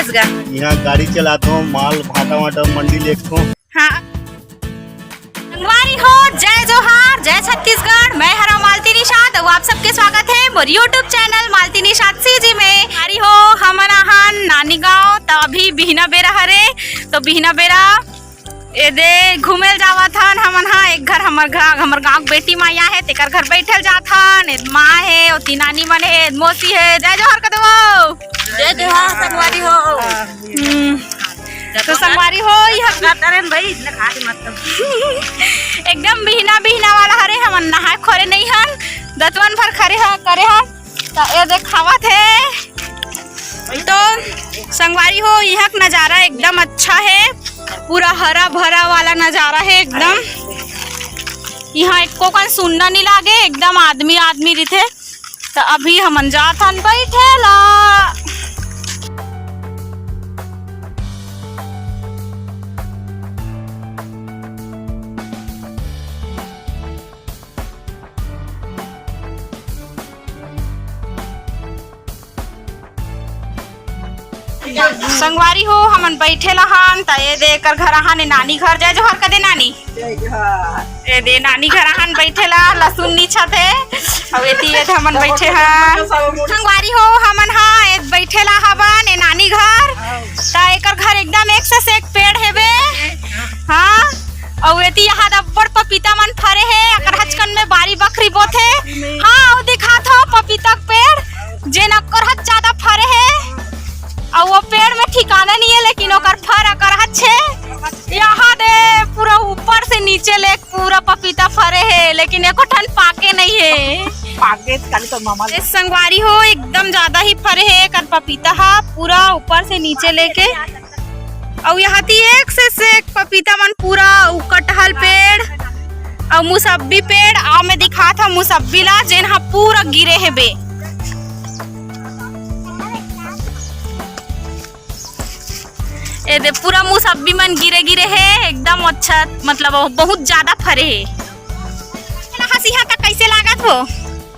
हस गा? यहाँ गाड़ी चलाता हूँ, माल भाटा वाटा मंडी लेता हूँ। हाँ संगवारी हो, जय जोहार, जय छत्तीसगढ़। मैं हरा मालती निषाद और आप सबके स्वागत है मोर यूट्यूब चैनल मालती निषाद सीजी में। हरी हो हमन आहान नानी गाँव तो अभी बिहना बेरा हरे तो बिहना बेरा ए दे घूमेल जावत हन हमन। हाँ एक घर हमर गाँव बेटी माया है तेकर घर बैठल जात हन। माँ है और ती नानी मन है, मौसी है। जय जोहार कर देवो। जय जोहार संगवारी हो। तो संगवारी हो भाई मतलब एकदम बिहना वाला हरे हमन नहाए खोरे नहीं हन, दतवन भर खरे ह करे हन तो ये देखावत है। तो संगवारी हो यहाँ का नज़ारा एकदम अच्छा है, पूरा हरा भरा वाला नज़ारा है एकदम। यहाँ एक को सुनना नहीं लागे, एकदम आदमी रहते। तो अभी हमन जात हन बैठेला। संगवारी हो हमन बैठे लहन त ये देकर घर आहान नानी घर। जय जोहार कदे नानी। जय जोहार। ए दे नानी घर आहान बैठे ला, लहसुन नीचा थे अब एती ये हमन बैठे हन। संगवारी हो हमन हाँ ए बैठे ला हवन ए नानी घर त एकर घर एकदम एक से एक पेड़ हेबे। हाँ और एती यहाँ अब्बड़ पपीता मन फरे है, अकर हचकन में बारी बकरी बोथे। हाँ और दिखात हो पपीता के पेड़ जेन अकर हच ज्यादा फरे है और वो पेड़ में ठिकाना नहीं है, लेकिन ओकर फर अकर अच्छे यहाँ दे पूरा ऊपर से नीचे ले पूरा पपीता फरे है, लेकिन एको ठन पाके नहीं है। पाके कल तो मामा संगवारी हो एकदम ज्यादा ही फरे है कर पपीता हा पूरा ऊपर से नीचे लेके। और यहाँ ती एक से एक पपीता मन पूरा कटहल पेड़ और मुसब्बी पेड़ आ में दिखा था मुसब्बी ला जेन हा पूरा गिरे है बे। ए दे पूरा मुसब्बी मन गिरे है एकदम अच्छा, मतलब बहुत ज्यादा फरे है। हंसी हा तक कैसे लागत हो?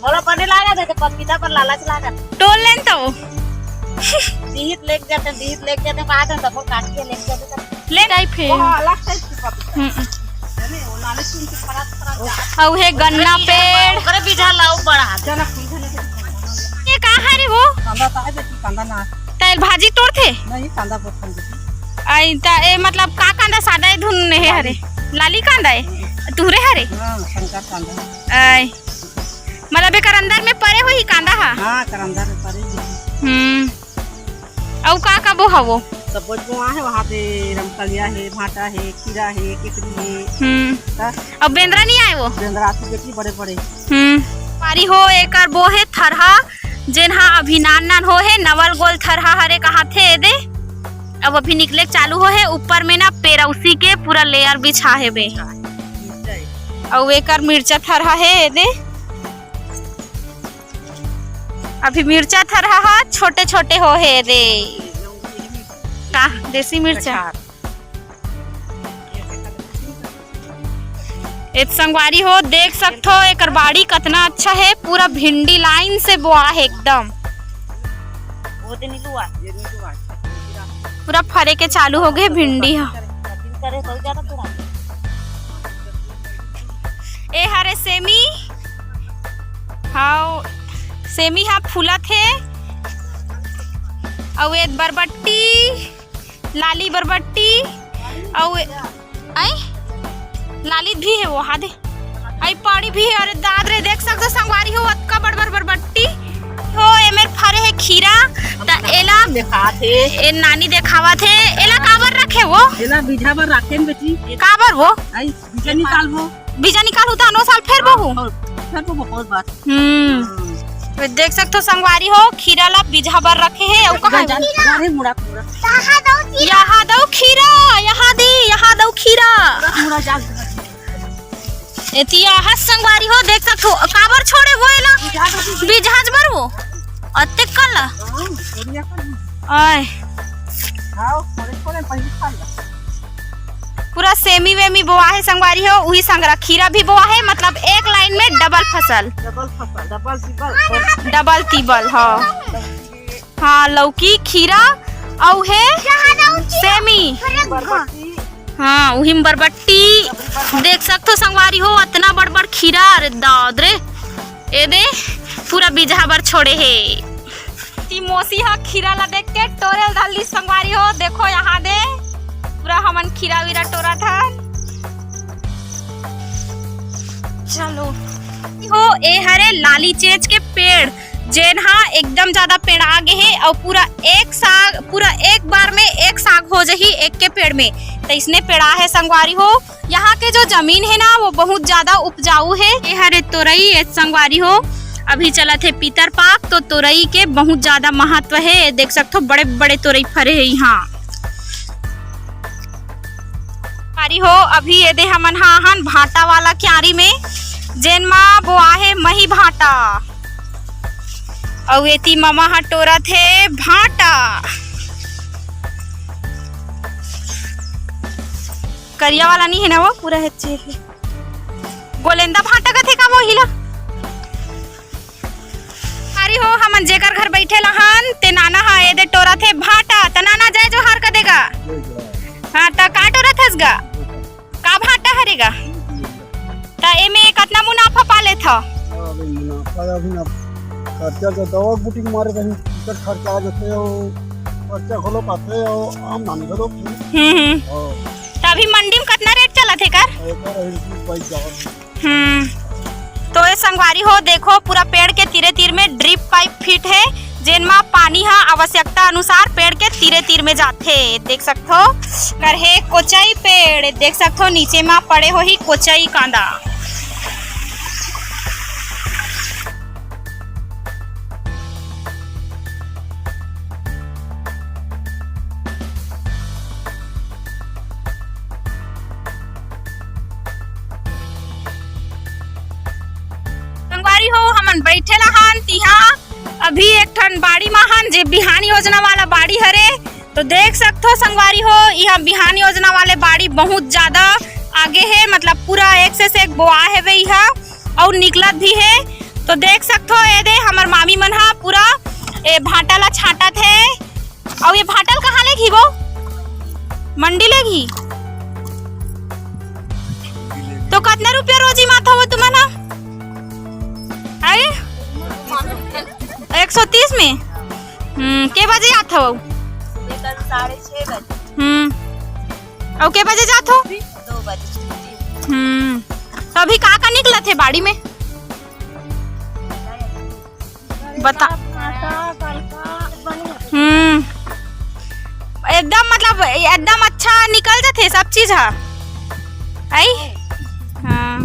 मोला बने लागत है पपीता पर लालच लागत। टोल लेन तो दीहित लेके जाते बाद में डबल काट के लेके जाते ले टाइप है। वो अलग टाइप की पपीता है वो लालच सुन के परत और है गन्ना पेड़ करे बीजा लाऊ बड़ा जना ये कहां रे वो कांदा ताए बेटी कांदा ना तैल भाजी तोड़थे नहीं कांदा पसंद बेटी आई ता ए मतलब का कांदा सादा है धुन है हरे लाली कांदा है तुहरे हरे। हां शंकर कांदा आई मतलब एकर अंदर में परे हुई कांदा हा। हां कर अंदर में परे औ का बो हवो सब बोआ है वहां पे रमकलिया है, भाटा है, खीरा है, केकड़ी है। अब बेंद्रा नहीं आए वो बेंद्राती बेटी बड़े पारी हो एकर बो है थरहा जेन हा अभी नान हो है नवल गोल थरहा हरे कहा थे दे। अब अभी निकले चालू हो है ऊपर में ना पेरौसी के पूरा लेयर बिछा है बे और एकर मिर्चा थरहा है दे। अभी मिर्चा थरहा हा छोटे छोटे हो है दे का देसी मिर्चा। एक संगवारी हो देख सकते हो एकर बाड़ी कितना अच्छा है, पूरा भिंडी लाइन से बोआ है एकदम। वो दिन लुआ ये लुआ पूरा फरे के चालू हो गए भिंडी हा। करे तो ज्यादा पूरा ए हरे सेमी हाउ सेमी हा फूला थे और ए बरबट्टी लाली बरबट्टी और आई लाली भी है वो हादे आई पानी भी है। अरे दाद रे देख सकते संगवारी हो अतका बड़ बरबट्टी हो एमेर फरे है खीरा त एला दिखाते ए नानी देखावा थे एला काबर रखे वो एला बीजा पर रखे बेटी काबर वो आई बीजा निकालबो बीजा निकालू त अनो साल फिर बहू फिर वो बहुत बात तो देख सकते हो संगवारी हो खीरा ला बीजा बर रखे है और कहां अरे मुड़ा पूरा यहाँ दो खीरा मुड़ा जाग एतिया हस संगवारी हो देख सकते हो काबर छोड़े वो एला बीजाज बर वो अत्ते कला आय आओ थोड़े पहले खा ला पूरा सेमी वेमी बोआ है संगवारी हो वही संगरा खीरा भी बोआ है, मतलब एक लाइन में डबल फसल डबल तीबल हाँ लौकी खीरा औ है सेमी, हाँ वही में बरबट्टी देख सकते हो संगवारी हो। इतना बड़ बड़ खीरा, अरे दाद रे ए दे पूरा बीजा भर छोड़े है। मोसी हा खीरा ला देख के टोरे डाली संगवारी हो। देखो यहाँ दे पूरा हमन खीरा वीरा टोरा था। चलो हो ए हरे लाली चेच के पेड़ जेन हा एकदम ज्यादा पेड़ आगे है और पूरा एक बार में एक साग हो जही एक के पेड़ में, तो इसने पेड़ा है संगवारी हो। यहाँ के जो जमीन है ना वो बहुत ज्यादा उपजाऊ है। ये हरे तोरई संगवारी हो अभी चला थे पीतर पाक, तो तोरई के बहुत ज्यादा महत्व है। देख सकते हो बड़े बड़े तोरई फरे है यहाँ हो। अभी ये दे हमन हाहन भाटा वाला क्यारी में जेन मा बोआ है मही भाटा और एती मामा हा टोरा थे भाटा। करिया वाला नहीं है ना वो पूरा है गोलेंदा भाटा का थे का वो हिला अरे हो। हमन जेकर घर बैठे लहन ते नाना हा ए दे टोरा थे भाटा, त नाना जाए जो हार का देगा। हाँ त का टोरा थस गा का भाटा हरेगा त एमे कितना मुनाफा पाले था। खर्चा तो दवा बूटी मारे कहीं टिकट खर्चा जैसे हो खर्चा खोलो पाते हो आम नानी खोलो। तभी मंडी में कितना रेट चला थे कर। तो ये संगवारी हो देखो पूरा पेड़ के तीरे तीर में ड्रिप पाइप फिट है जेन मा पानी हा आवश्यकता अनुसार पेड़ के तीरे तीर में जाते। देख सकते हो कर है कोचाई पेड़, देख सकते हो नीचे में पड़े हो ही कोचाई कांदा। संगवारी हो हमन बैठे लहन तिहा अभी एक ठन बाड़ी महान जे बिहान योजना वाला बाड़ी हरे, तो देख सकते हो संगवारी हो यह बिहान योजना वाले बाड़ी बहुत ज्यादा आगे है। मतलब पूरा एक से एक बोआ है वे यह और निकलत भी है। तो देख सकते हो ये दे हमर मामी मन हा पूरा ए भाटा ला छाटा थे और ये भाटल कहाँ ले घी वो मंडी ले घी। तो कितना रुपया रोजी माथा हो तुम्हारा 130 में। के बजे आता हो 6:30 बजे। और के बजे जात हो 2 बजे। तो अभी का निकला थे बाड़ी में बता। एकदम मतलब एकदम अच्छा निकल जाते सब चीज है आई। हाँ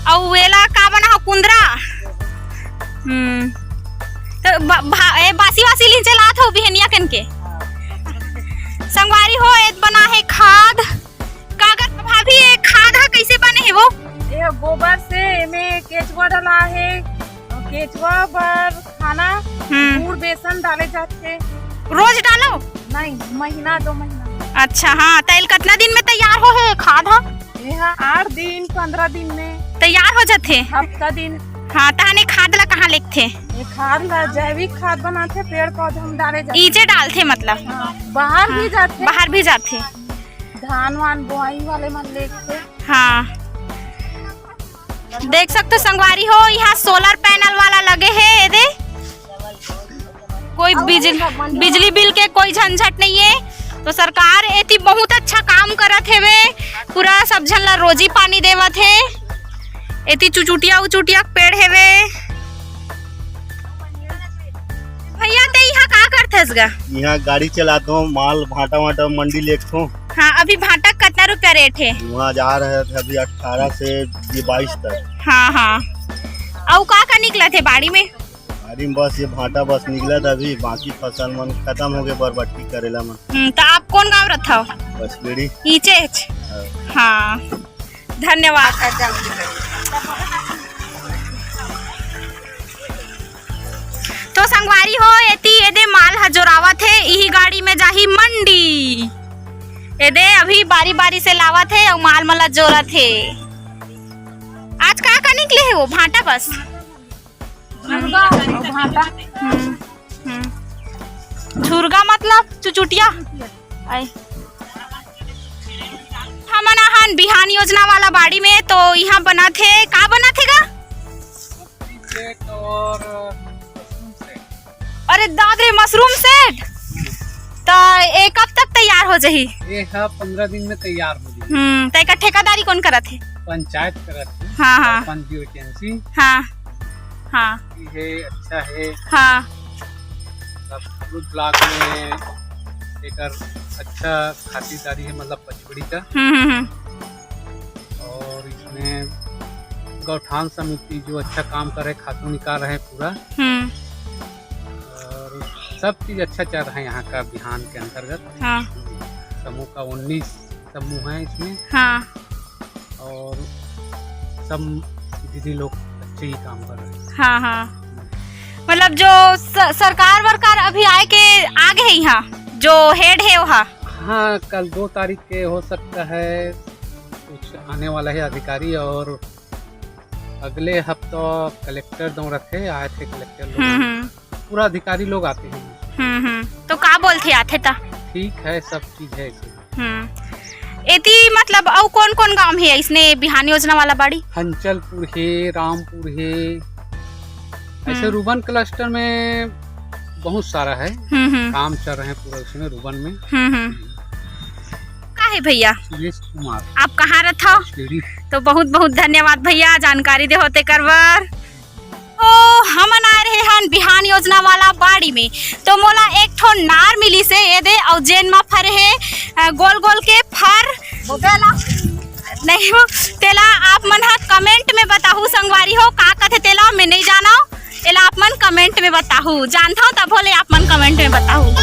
और वेला का बना हो कुंदरा। तो बासी वासी लीन चला था बिहनिया कन के संगवारी हो एक बना है खाद कागज। भाभी ये खाद है कैसे बने है वो। ये गोबर से में केचुआ डाला है, केचुआ पर खाना गुड़ बेसन डाले जाते। रोज डालो नहीं महीना 2 महीना। अच्छा हाँ तेल कितना दिन में तैयार हो है खाद है। 8 दिन 15 दिन में तैयार हो जाते। हफ्ता दिन। हाँ तहने खाद ला कहाँ लेते। ये खाद ला जैविक खाद बनाते, पेड़ पौधे हम डाले जाते। ईचे डालते मतलब। हाँ, बाहर भी जाते। बाहर भी जाते धान वान बोआई वाले मन लेते। हाँ देख सकते संगवारी हो यहाँ सोलर पैनल वाला लगे है। दे कोई बिजली बिल के कोई झंझट नहीं है। तो सरकार एती बहुत अच्छा काम करत है वे पूरा सब झन ला रोजी पानी देवत है। एती चुचुटिया पेड़ है वे। भैया ते यहाँ का करथस गा। यहाँ गाड़ी चलाता हूँ माल भाटा वाटा मंडी लेके हूँ। हाँ अभी भाटा कितना रुपया रेट है। वहाँ जा रहे थे अभी 18 से 22 तक। हाँ हाँ और का निकला थे बाड़ी में। बाड़ी में बस ये भाटा बस निकला था अभी, बाकी फसल मन खत्म हो गए बरबट्टी करेला मन। तो आप कौन गाँव रखा हो। बस बेड़ी नीचे। हाँ धन्यवाद। तो संगवारी हो एती एदे माल हजोरावा थे यही गाड़ी में जाही मंडी। एदे अभी बारी बारी से लावा थे और माल मला जोरा थे। आज का निकले है वो भाटा बस। भाटा। झुरगा मतलब चुचुटिया आई हमन आहन बिहान योजना वाला बाड़ी में। तो यहाँ बना थे का बना थे गा अरे दादरे मशरूम सेट। तो एक कब तक तैयार हो जाही? ये 15 दिन में तैयार हो जाएगी। तो एक ठेकेदारी कौन करत है? पंचायत करत है। हाँ हाँ पंजी एजेंसी। हाँ हाँ ये अच्छा है। हाँ सब ब्लॉक में एक अच्छा खातिरदारी है, मतलब पचवड़ी का। और इसमें गौठान समिति जो अच्छा काम करे, खातू निकाल रहे पूरा। और सब चीज अच्छा चल रहा है यहाँ का बिहान के अंतर्गत। हाँ समूह का 19 समूह है इसमें। हाँ और सब दीदी लोग अच्छे ही काम कर रहे हैं। हाँ हाँ मतलब जो सरकार वरकार अभी आए के आगे है यहाँ जो हेड है वहाँ। हाँ कल 2 तारीख के हो सकता है कुछ आने वाला है अधिकारी। और अगले हफ्ता कलेक्टर दौरा थे, आए थे कलेक्टर लोग, पूरा अधिकारी लोग आते हैं। तो का बोलते आते था? ठीक है, सब चीज है इसमें। एती मतलब और कौन कौन गांव है इसने बिहान योजना वाला बाड़ी? हंचलपुर है, रामपुर है, ऐसे रूबन क्लस्टर में बहुत सारा है। काम चल रहे हैं पूरा उसमें रूबन में। का है भैया? सुरेश कुमार। आप कहाँ रहता? तो बहुत बहुत धन्यवाद भैया जानकारी दे होते करवर। ओ हमन आ रहे हन बिहान योजना वाला बाड़ी में। तो मोला एक ठो नार मिली से ये दे और जेन मा फर है गोल गोल के फर नहीं हो तेला आप मन हा कमेंट में बताहू संगवारी हो का कथे तेला मैं नहीं जाना। एला आप मन कमेंट में बताहू, जानता हो तब बोले आप मन कमेंट में बताहू।